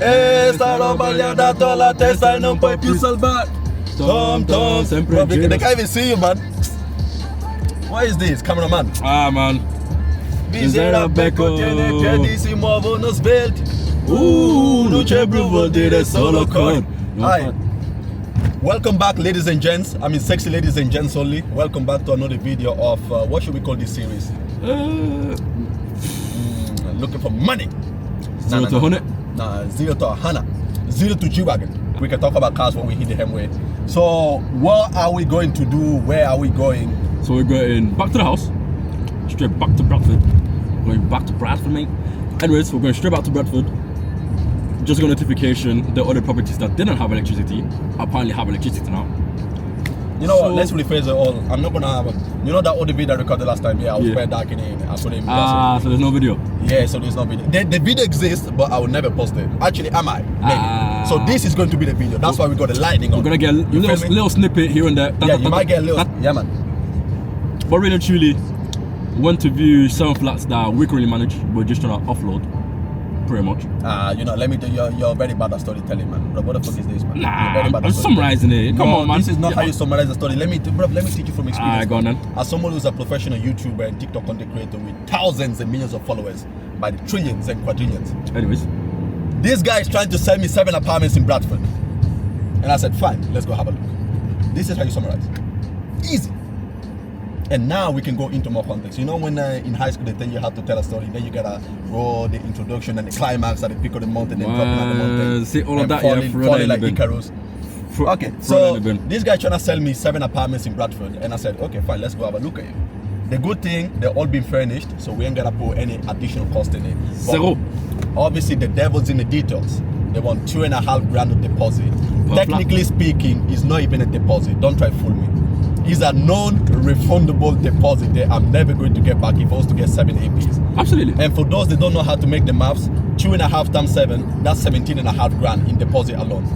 Sarò sbagliato la testa e non puoi più salvare. Tom, sempre they can't even see you, man. What is this, cameraman? Ah, man. Visera becco tiene piedi, si muovono svelti. Luce blu vuol dire solo con. Hi. Welcome back, ladies and gents. I mean, sexy ladies and gents only. Welcome back to another video of what should we call this series? Looking for money. 0 to 100. Nah, 0 to 100. 0 to G-Wagon. We can talk about cars when we hit the Hemway. So, what are we going to do? Where are we going? So we're going back to the house, straight back to Bradford. Going back to Bradford, mate. Anyways, we're going straight back to Bradford. Just got notification the other properties that didn't have electricity apparently have electricity now. You know what? Let's rephrase it all. I'm not gonna have you know that other video I recorded last time? Yeah, I was very dark in it. I put it in. So there's no video. Yeah, so there's no video. The video exists, but I will never post it. Actually, am I? Maybe. So this is going to be the video. That's why we got the lightning on. We're gonna get a little snippet here and there. Yeah, you might get a little. Yeah, man. But really and truly, went to view 7 flats that we currently manage. We're just trying to offload, pretty much. You know, let me tell you, you're very bad at storytelling, man. Bro, what the fuck is this, man? Nah, I'm summarizing it. Come on, man. This is not how you summarize the story. Let me teach you from experience. Go on then. As someone who's a professional YouTuber and TikTok content creator with thousands and millions of followers, by the trillions and quadrillions. Anyways, this guy is trying to sell me 7 apartments in Bradford. And I said, fine, let's go have a look. This is how you summarize. Easy. And now we can go into more context. You know when in high school they tell you how to tell a story, then you gotta go the introduction and the climax at the peak of the mountain and dropping at the mountain. See all of that, falling like Icarus. Okay, so this guy trying to sell me 7 apartments in Bradford, and I said, okay, fine, let's go have a look at it. The good thing, they're all been furnished, so we ain't gonna put any additional cost in it. Zero. Obviously, the devil's in the details. They want 2.5 grand of deposit. Technically speaking, it's not even a deposit. Don't try to fool me. It's a non-refundable deposit that I'm never going to get back if I was to get 7 APs. Absolutely. And for those that don't know how to make the maths, 2.5 times 7, that's 17.5 grand in deposit alone.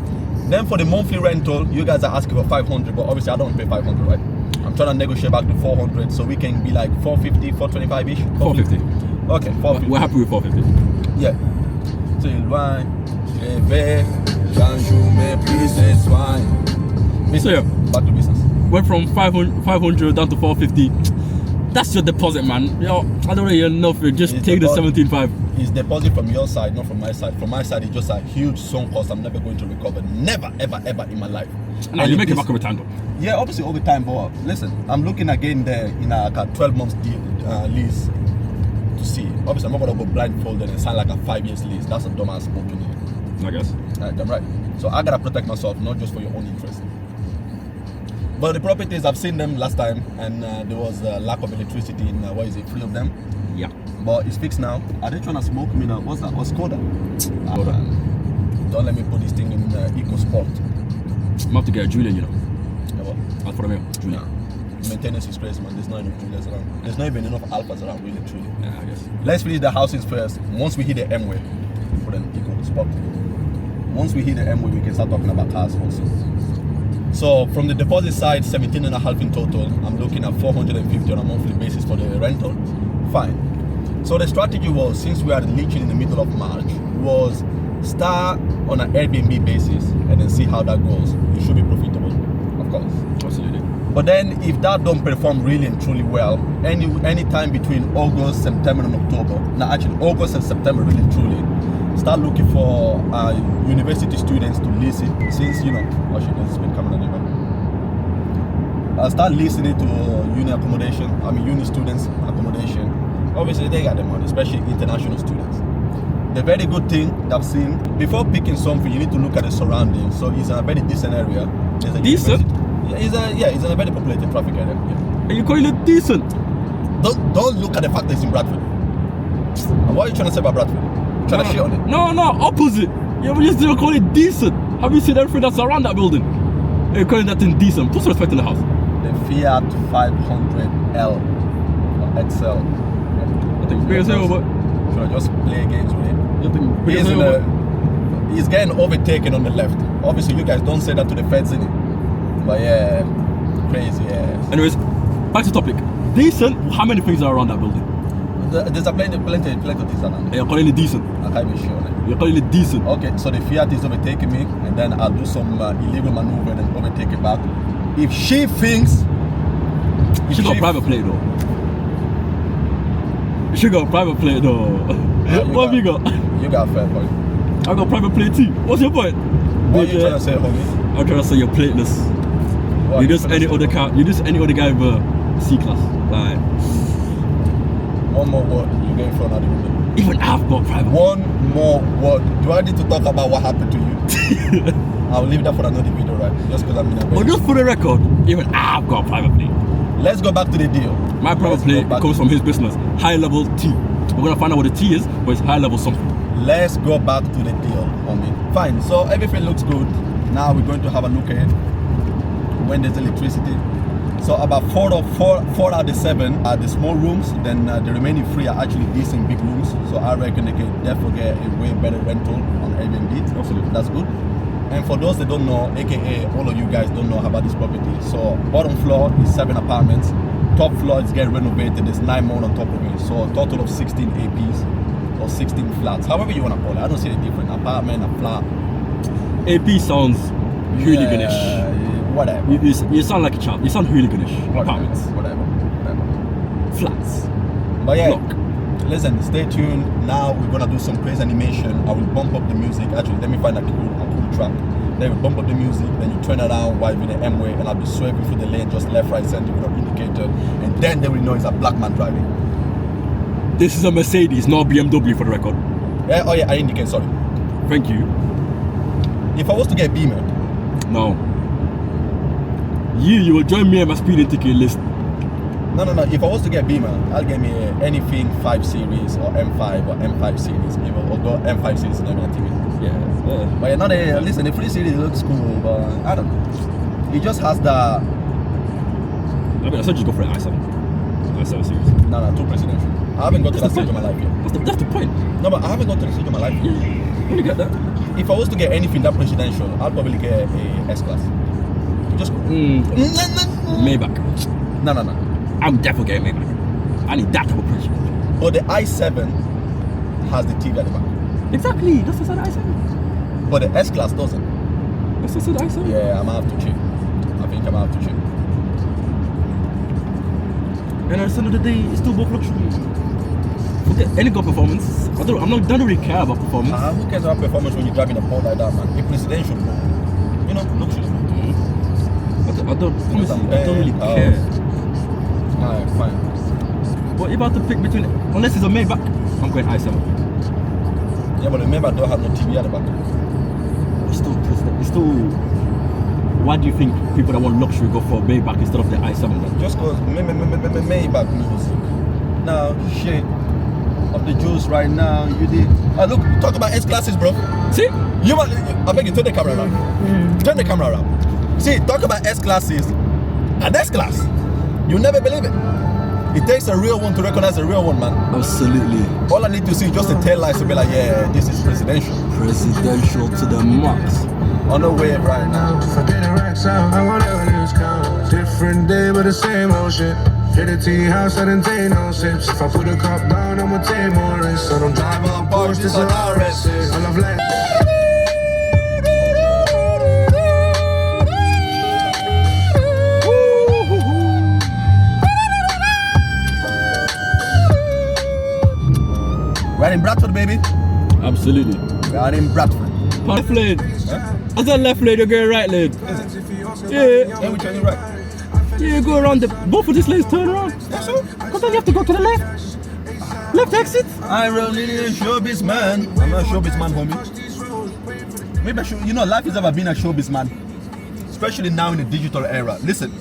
Then for the monthly rental, you guys are asking for 500, but obviously I don't pay 500, right? I'm trying to negotiate back to 400, so we can be like 450, 425-ish. 450. Okay, 450. We're happy with 450. Yeah. So yeah, back to business. Went from 500 down to 450. That's your deposit, man. Yo, I don't really know if you just take the 17.5. It's deposit from your side, not from my side. From my side, it's just a huge sunk cost I'm never going to recover. Never, ever, ever in my life. And you make it back over time, though. Yeah, obviously over time, but listen, I'm looking again there in a 12 months deal, lease to see. Obviously, I'm not going to go blindfolded and sign like a 5 years lease. That's a dumbass move to me. I guess. I'm right. So I got to protect myself, not just for your own interest. But the properties, I've seen them last time, and there was a lack of electricity in, 3 of them? Yeah. But it's fixed now. Are they trying to smoke me now? What's that? What's Skoda? Don't let me put this thing in Eco Sport. I'm have to get a Julian, you know. Yeah, what? Alfa Romeo, Julian. Nah. Maintenance is crazy, man. There's not enough Julians around. There's not even enough Alphas around, really, truly. Yeah, I guess. Let's finish the houses first. Once we hit the M-way, put an Eco Sport. Once we hit the M-way, we can start talking about cars also. So from the deposit side, 17.5 in total. I'm looking at 450 on a monthly basis for the rental. Fine. So the strategy was, since we are literally in the middle of March, was start on an Airbnb basis and then see how that goes. It should be profitable, of course. Absolutely. But then if that don't perform really and truly well, any time between August, September and October, actually August and September really and truly, start looking for university students to lease it, since, you know, there's been coming on I'll start leasing it to uni students accommodation. Obviously they got the money, especially international students. The very good thing that I've seen, before picking something, you need to look at the surroundings. So it's in a very decent area. There's a decent? It's in a very populated traffic area. Yeah. Are you calling it decent? Don't look at the fact that it's in Bradford. And what are you trying to say about Bradford? Trying to shit on it? No, opposite. You just didn't call it decent. Have you seen everything that's around that building? You're calling that thing decent. Put some respect in the house. The Fiat 500L or XL. I think big as hell, but should I just play games with it? You think big as hell, he's getting overtaken on the left. Obviously, you guys don't say that to the feds, in it. But yeah, crazy, yeah. Anyways, back to topic. Decent. How many things are around that building? There's a plenty of things around. You're calling it decent. I can't be sure. You're calling it decent. Okay, so the Fiat is overtaking me, and then I'll do some illegal maneuver and then overtake it back. If she thinks... She got a private plate though. She got a private plate though. What have you got? You got a fair point. I got a private plate too. What's your point? What are you trying to say, homie? I'm trying to say you're plateless. You're just any other car. You're just any other guy with a C-class. Like... One more word, you're going for another video. Even I've got private. One more word. Do I need to talk about what happened to you? I'll leave that for another video, right? Just because I'm in a But just for the record, even I've got a private plate. Let's go back to the deal. My private plate comes from his business. High level T. We're gonna find out what the T is, but it's high level something. Let's go back to the deal, homie. Fine, so everything looks good. Now we're going to have a look at it when there's electricity. So about four out of the 7 are the small rooms, then the remaining 3 are actually decent big rooms. So I reckon they can definitely get a way better rental on Airbnb. Absolutely. That's good. And for those that don't know, aka all of you guys don't know about this property. So bottom floor is 7 apartments. Top floor is getting renovated. There's 9 more on top of it. So a total of 16 APs or 16 flats. However you want to call it. I don't see a different apartment, a flat. AP sounds hooliganish. Whatever. You sound like a child. You sound hooliganish. Apartments. Whatever. Flats. But yeah, Block. listen, stay tuned. Now we're gonna do some crazy animation. I will bump up the music. Actually, let me find a cool track. Then we bump up the music, then you turn around while in the M way, and I'll be swerving through the lane, just left, right, center with an indicator, and then they will know it's a black man driving. This is a Mercedes, not BMW for the record. Yeah, oh yeah, I indicate, sorry. Thank you. If I was to get Beamer, No. You will join me on my speeding ticket list. no. If I was to get Beamer, I'll get me anything 5 Series or M5 or M5 Series, or go M5 Series and everything. Yeah. But yeah, not a, listen, the 3 Series looks cool, but I don't know. It just has the... I mean, I said just go for an i7. i7 series. No, too presidential. I haven't got to that stage of my life yet. That's the point. No, but I haven't got to the stage of my life yet. When you get that? If I was to get anything that presidential, I'll probably get a S-Class. Just... Maybach. No. I'm definitely getting Maybach. I need that type of pressure. But the i7 has the TV at the back. Exactly. That's the i7. But the S-Class doesn't. That's the i7. Yeah, I'm gonna have to check. I think I'm gonna have to check. And at the end of the day, it's still both luxury. Forget any good performance. I don't really care about performance. Who cares about performance when you're driving a boat like that, man? A presidential boat. You know, luxury. I don't really care. Alright, fine. But if I have to pick between, unless it's a Maybach, I'm going i7. Yeah, but the Maybach don't have no TV at the back. It's still. Why do you think people that want luxury go for a Maybach instead of the i7 then? Just cause Maybach music. Now, shit. Of the juice right now, you did. Look, talk about S-Classes, bro. See? I beg you, turn the camera around. Turn the camera around. See, talk about S-Classes. An S-Class. You'll never believe it. It takes a real one to recognize a real one, man. Absolutely. All I need to see is just a tail lights to be like, yeah, this is presidential. Presidential to the max. On the wave right now. Forget the racks out, I won't ever lose count. Different day, but the same old shit. Hit a tea house, I didn't take no sips. If I put a cup down, I'ma take more risks. I don't drive on Porsche, this is an RS. I love life. Right in Bradford, baby. Absolutely. We are in Bradford. Left lane. Huh? I said left lane, you're going right lane. Is it? Yeah. Then we turn it right. Yeah, go around both of these lanes, turn around. That's all. Because then you have to go to the left. Left exit. I really a showbiz man. I'm not a showbiz man, homie. Maybe I should, life has never been a showbiz man. Especially now in the digital era. Listen,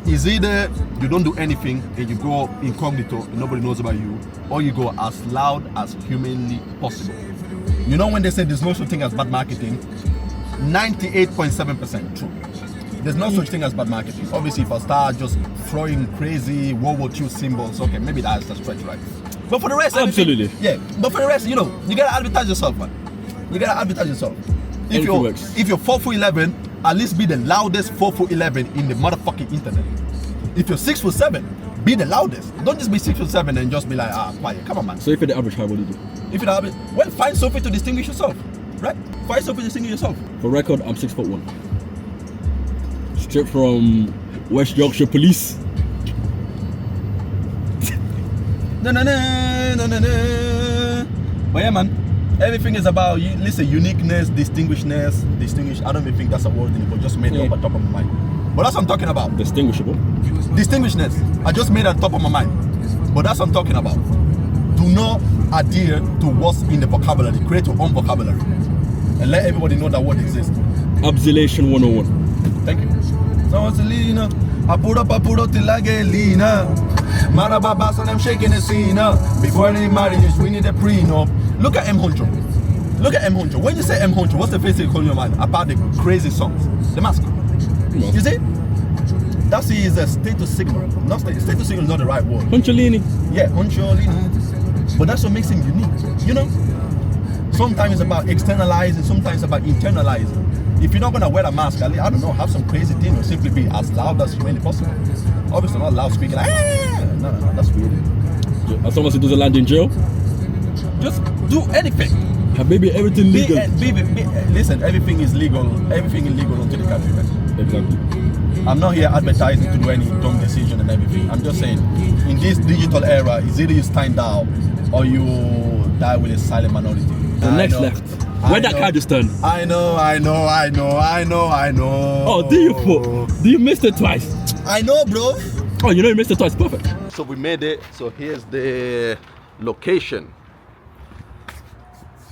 it's either you don't do anything and you go incognito and nobody knows about you, or you go as loud as humanly possible. You know when they say there's no such thing as bad marketing, 98.7% true. There's no such thing as bad marketing. Obviously, if I start just throwing crazy World War II symbols, okay, maybe that's a stretch, right? But for the rest, absolutely. Yeah. But for the rest, you gotta advertise yourself, man. You gotta advertise yourself. If you're 4'11", at least be the loudest 4'11" in the motherfucking internet. If you're 6'7", Be the loudest. Don't just be 6'7" and just be like, quiet. Come on, man. So if you're the average height, what do you do? If you're the well, find something to distinguish yourself, right? Find something to distinguish yourself. For record, I'm 6'1". Straight from West Yorkshire Police. No. But yeah, man. Everything is about uniqueness, distinguished. I don't even think that's a word anymore. Just made it up on top of my mind. But that's what I'm talking about. Distinguishable. Distinguishedness. I just made it on top of my mind. But that's what I'm talking about. Do not adhere to what's in the vocabulary. Create your own vocabulary. And let everybody know that word exists. Observation 101. Thank you. So Selena, I put up till I get leaner. Marababa, so I'm shaking the scene up. Before any marriage, we need a prenup. Look at M. Honcho. Look at M. Honcho. When you say M. Honcho, what's the first thing you call in your mind? About the crazy songs. The mask. You see? That is a status signal. Not status signal is not the right word. Honcholini. Yeah, Honcholini. But that's what makes him unique. You know? Sometimes it's about externalizing, sometimes it's about internalizing. If you're not gonna wear a mask, I don't know, have some crazy thing or simply be as loud as humanly possible. Obviously not loud speaking like, no, that's weird. As someone who doesn't land in jail, just do anything. Baby, everything legal. Listen, everything is legal. Everything is legal until the country, man. Exactly. I'm not here advertising to do any dumb decision and everything. I'm just saying, in this digital era, it's either you stand out or you die with a silent minority. The next left. Where that car just turned? I know. Oh, do you missed it twice? I know, bro. Oh, you missed it twice. Perfect. So we made it. So here's the location.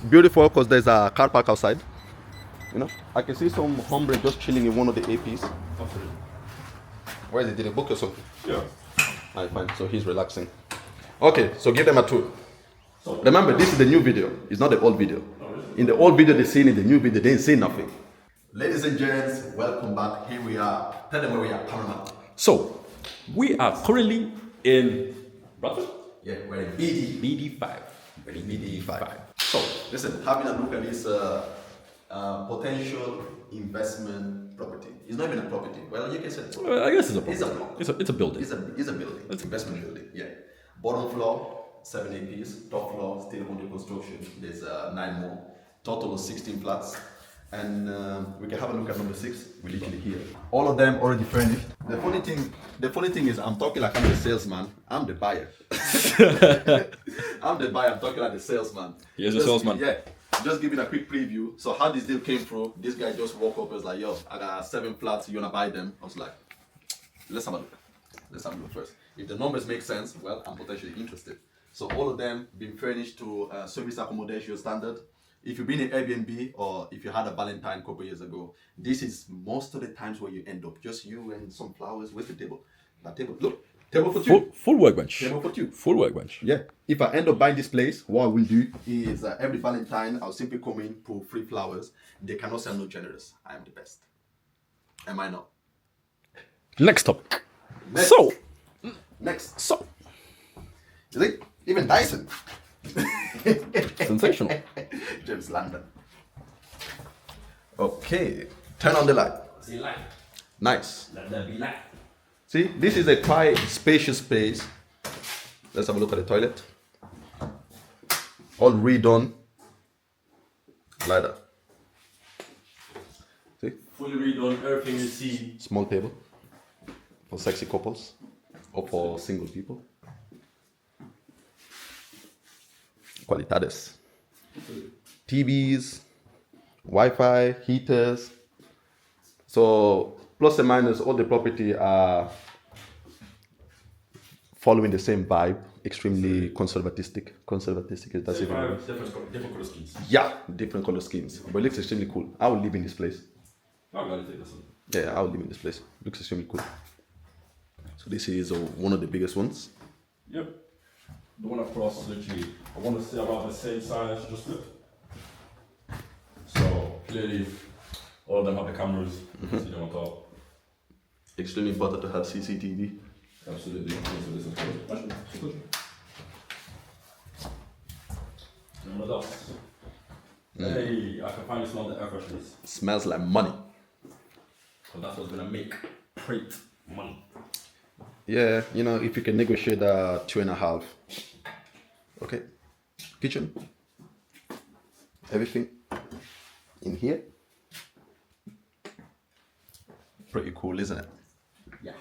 Beautiful because there's a car park outside. You know, I can see some hombre just chilling in one of the APs. Absolutely. Where is it? Did he book or something? Yeah. Alright, fine. So he's relaxing. Okay, so give them a tour. Remember, this is the new video. It's not the old video. In the old video they seen, in the new video they didn't see nothing. Ladies and gents, welcome back. Here we are. Tell them where we are, cameraman. So, we are currently in Bradford? Yeah, we're in BD5. We're in BD5. So, listen, having a look at this potential investment property. It's not even a property. Well, you can say it's I guess it's a It's a building. block. It's a building. It's a building. It's an investment building. Yeah. Bottom floor, 7 APs. Top floor, still under construction. There's 9 more. Total of 16 flats. And we can have a look at number 6. We're literally here. All of them already furnished. The funny thing is, I'm talking like I'm the salesman. I'm the buyer. I'm the buyer. I'm talking like the salesman. He's a salesman. Yeah. Just giving a quick preview. So how this deal came through, this guy just woke up and was like, yo, I got 7 flats, you wanna buy them? I was like, let's have a look. Let's have a look first. If the numbers make sense, well, I'm potentially interested. So all of them been furnished to service accommodation standard. If you've been in Airbnb or if you had a Valentine a couple years ago, this is most of the times where you end up. Just you and some flowers. Where's the table? That table. Look, table for 2. Full workbench. Table for 2. Full workbench. Yeah. If I end up buying this place, what I will do is every Valentine, I'll simply come in, put free flowers. They cannot say I'm not generous. I am the best. Am I not? Next topic. Next. So. You see? Even Dyson. Sensational. James London. Okay. Turn on the light. See light. Nice. Let there be light. See, this is a quite spacious space. Let's have a look at the toilet. All redone. Like that. See? Fully redone, everything you see. Small table. For sexy couples. Or for single people. Qualidades. TVs. Wi-Fi. Heaters. So, plus and minus, all the property are following the same vibe. Extremely conservatistic. Conservatistic, that's even worse. Different color schemes. Yeah, different color schemes. But it looks extremely cool. I will live in this place. I'm gonna take this one. Yeah, I will live in this place. Looks extremely cool. So this is one of the biggest ones. Yep. The one across, literally, I want to say about the same size, just flip. So clearly, all of them have the cameras. You can see them on top. Extremely important to have CCTV. Absolutely. So this is good. And what else? Hey, I can finally smell the air freshness. Smells like money. So that's what's gonna make great money. Yeah, if you can negotiate 2.5. Okay. Kitchen. Everything in here. Pretty cool, isn't it? Yeah.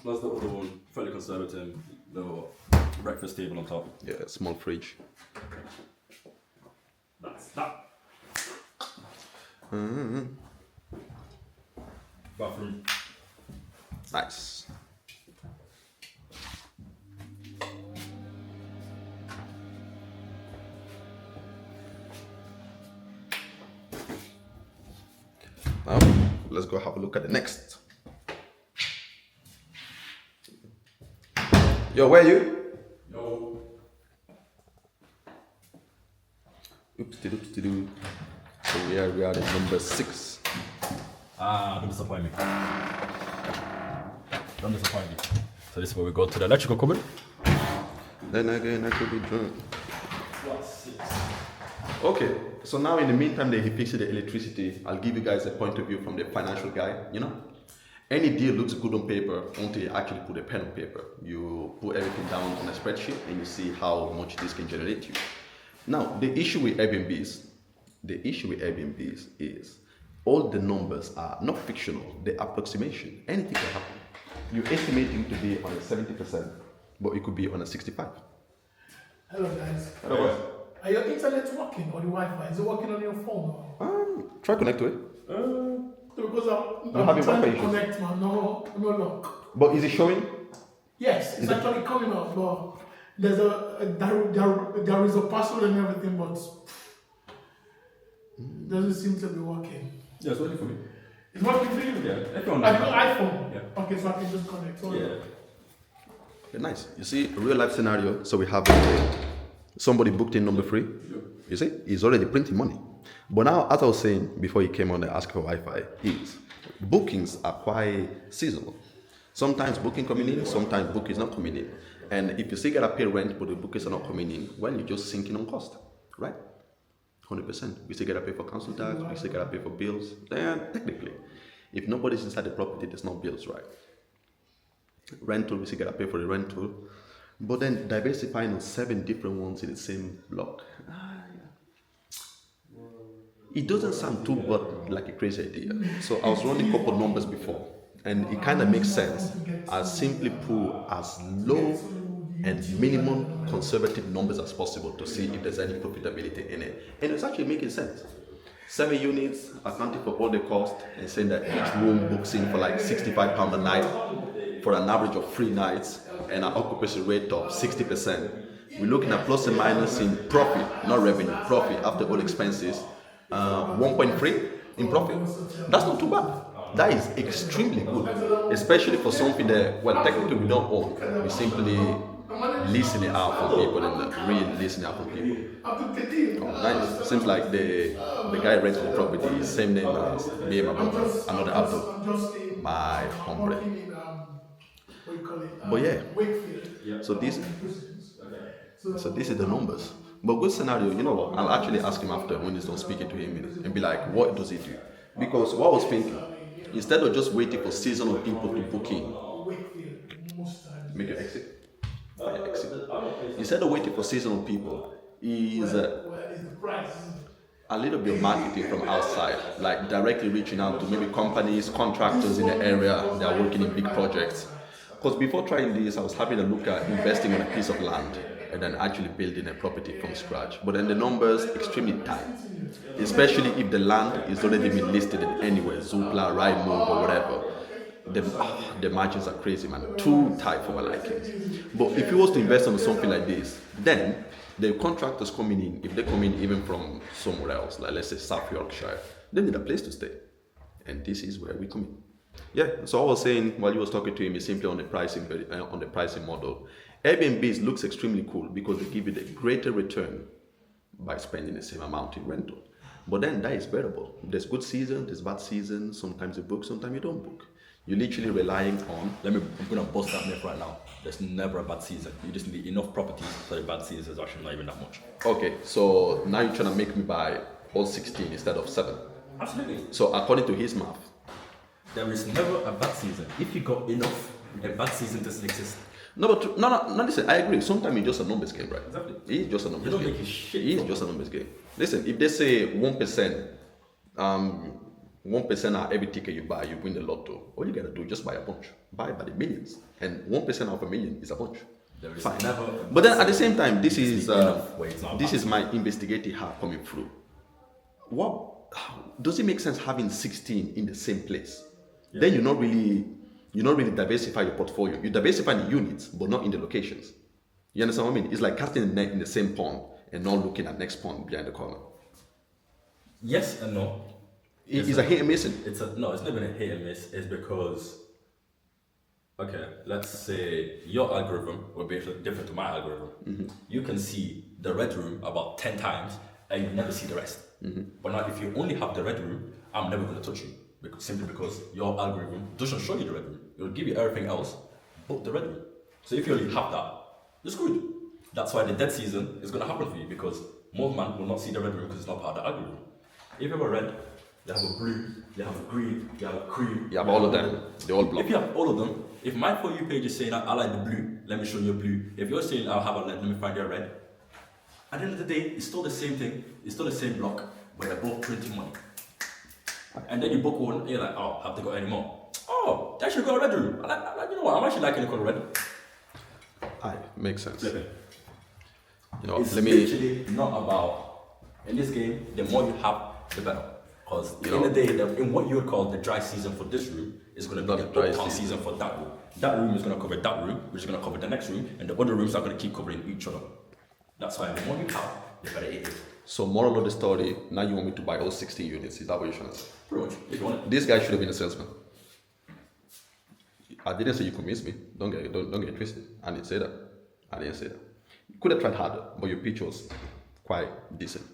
That's the other one, fairly conservative. The breakfast table on top. Yeah, small fridge. That's that. Bathroom. Nice. Now, let's go have a look at the next. Yo, where are you? Yo. Oopsie-doopsie-doo. So we are at number 6. Don't disappoint me. Don't disappoint me. So this is where we go to the electrical cupboard. Then again, I could be drunk. Okay, so now in the meantime that he fixes the electricity, I'll give you guys a point of view from the financial guy. Any deal looks good on paper until you actually put a pen on paper. You put everything down on a spreadsheet and you see how much this can generate you. Now, the issue with Airbnbs is all the numbers are not fictional, they're approximation. Anything can happen. You're estimating to be on a 70%, but it could be on a 65. Hello guys. Hello. Are your internet working or the Wi-Fi? Is it working on your phone? Or? Try connect to it. Because You I'm have your trying Wi-Fi to issues? connect, man. No lock. But is it showing? Yes, it's actually coming up, but there's there is a password and everything, but doesn't seem to be working. Yeah, it's working for me. It's working for you? Yeah. I've got iPhone. Yeah. Okay, so I can just connect. So Yeah. Okay, nice. You see, a real life scenario. So we have somebody booked in number 3. You see, he's already printing money. But now, as I was saying before he came on and asked for Wi-Fi, is bookings are quite seasonal. Sometimes booking coming in, sometimes bookings not coming in. And if you still gotta pay rent, but the bookings are not coming in, well, you're just sinking on cost, right? 100%. We still gotta pay for council tax, we still gotta pay for bills. Then technically, if nobody's inside the property, there's no bills, right? Rental, we still gotta pay for the rental. But then diversifying on 7 different ones in the same block. It doesn't sound too but like a crazy idea. So I was running a couple numbers before, and it kind of makes sense. I simply pull as low and minimum conservative numbers as possible to see if there's any profitability in it. And it's actually making sense. 7 units, accounting for all the cost, and saying that each room books in for like £65 a night for an average of 3 nights and an occupancy rate of 60%. We're looking at plus and minus in profit, not revenue, profit after all expenses. 1.3 in profit. That's not too bad. That is extremely good, especially for something that, well, technically we don't own. We simply leasing it out from people and re-leasing it out from people. Oh, nice. Seems like the guy renting the property is same name as me and my brother, another Abdul, my hombre. But yeah, so this is the numbers. But good scenario, you know what? I'll actually ask him after when he's done speaking to him and be like, what does he do? Because what I was thinking, instead of just waiting for seasonal people to book in, make your exit. Instead of waiting for seasonal people, is a little bit of marketing from outside, like directly reaching out to maybe companies, contractors in the area that are working in big projects. Because before trying this, I was having a look at investing on a piece of land and then actually building a property from scratch. But then the numbers extremely tight, especially if the land is already been listed in anywhere, Zoopla, Rightmove or whatever. The margins are crazy, man. Too tight for my liking. But if you was to invest on something like this, then the contractors coming in, if they come in even from somewhere else, like let's say South Yorkshire, they need a place to stay. And this is where we come in. Yeah, so I was saying while you was talking to him is simply on the pricing model. Airbnbs looks extremely cool because they give you the greater return by spending the same amount in rental. But then that is variable. There's good season, there's bad season. Sometimes you book, sometimes you don't book. You're literally relying on. I'm gonna bust that myth right now. There's never a bad season. You just need enough properties so the bad season is actually not even that much. Okay, so now you're trying to make me buy all 16 instead of 7. Absolutely. So according to his math, There is never a bad season. If you got enough A bad season doesn't exist. No, but no. Listen, I agree. Sometimes it's just a numbers game, right? Exactly. It's just a numbers don't game. make it shit, It's bro. just a numbers game. Listen, if they say 1%, 1% of every ticket you buy, you win the lotto. All you gotta do is just buy a bunch. Buy by the millions, and 1% of a million is a bunch. There is Fine. never. But then at the same time, this is enough way, it's not this bad. is my investigative heart coming through. Does it make sense having 16 in the same place? Yeah. Then you're not really diversify your portfolio. You diversify the units, but not in the locations. You understand what I mean? It's like casting the net in the same pond and not looking at next pond behind the corner. Yes and no. It's a hit and missing. It's not even a hit and miss. It's because, okay, let's say your algorithm will be different to my algorithm. Mm-hmm. You can see the red room about 10 times and you never see the rest. Mm-hmm. But now if you only have the red room, I'm never going to touch you. Simply because your algorithm doesn't show you the red room. It will give you everything else but the red room. So if you only have that, you're screwed. That's why the dead season is going to happen for you, because most man will not see the red room because it's not part of the algorithm. If you have a red, you have a blue, you have a green, you have a cream. You have all of them. They all block. If you have all of them, if my For You page is saying I like the blue, let me show you a blue. If you're saying I'll have a red, let me find you a red. At the end of the day, it's still the same thing. It's still the same block, but they're both printing money. And then you book one, and you're like, oh, have they got any more? Oh, they actually got a red room. You know what? I'm actually liking the color red. Aye, makes sense. Yeah. You know, It's let me. literally not about, in this game, the more you have, the better. Because in the day, in what you would call the dry season for this room, is going to be Not the dry uptown season. season for that room. That room is going to cover that room, which is going to cover the next room, and the other rooms are going to keep covering each other. That's why the more you have, the better it is. So moral of the story, now you want me to buy all 16 units. Is that what you're trying to say? Pretty much, if you want it. This guy should have been a salesman. I didn't say you convinced me. Don't get it twisted. I didn't say that. You could have tried harder, but your pitch was quite decent.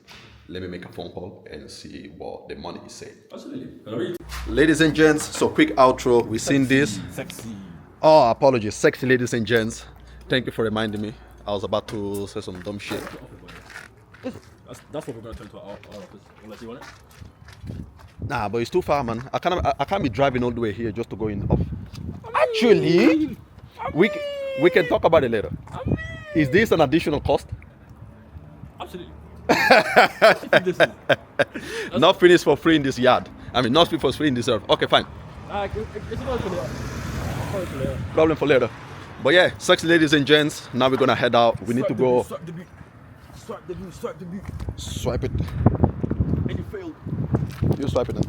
Let me make a phone call and see what the money is saying. Absolutely. Ladies and gents, so quick outro. We've seen this. Sexy. Oh, apologies. Sexy ladies and gents. Thank you for reminding me. I was about to say some dumb shit. That's what we're going to turn to our office. Unless you want it. Nah, but it's too far, man. I can't be driving all the way here just to go in off. Actually, we can talk about it later. Is this an additional cost? Absolutely. Not finished for free in this yard. I mean, not for free in this earth. Okay, fine. It's not for later. Problem for later. But yeah, sexy ladies and gents, now we're gonna head out. We need to go. Swipe the beat. Swipe it. And you failed. You swipe it then.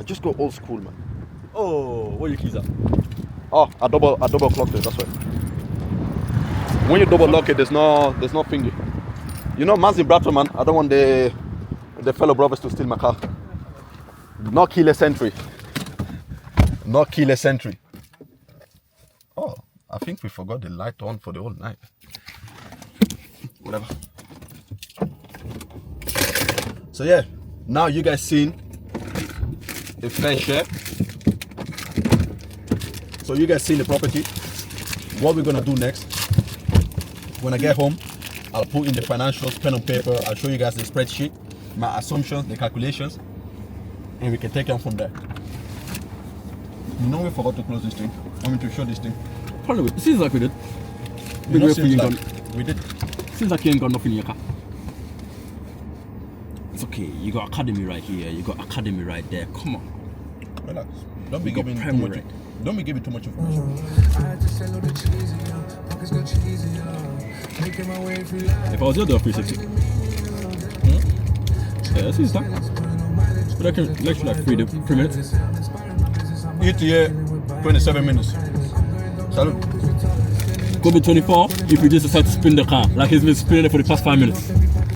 Just go old school, man. Oh, where are your keys at? Oh, I double clocked it. That's why. When you double lock it, there's no thingy. You know, man's in Bradford, man. I don't want the fellow brothers to steal my car. No keyless entry. No keyless entry. Oh, I think we forgot the light on for the whole night. Whatever. So yeah, now you guys seen a fair share. So you guys seen the property. What we're gonna do next? When I get home, I'll put in the financials, pen and paper. I'll show you guys the spreadsheet, my assumptions, the calculations, and we can take them from there. You know we forgot to close this thing. I mean to show this thing. Probably. It seems like we did. You know, seems like we did. Seems like you ain't got nothing in your car. It's okay. You got academy right here. You got academy right there. Come on. Relax. Don't be We got giving too Premier much. Rate. Don't be giving too much information. If I was here, I'd do a 360. Yeah, that seems like. But I can lecture like 3 minutes. ETA 27 minutes. Salute. Could be 24 if you just decide to spin the car like he's been spinning it for the past 5 minutes.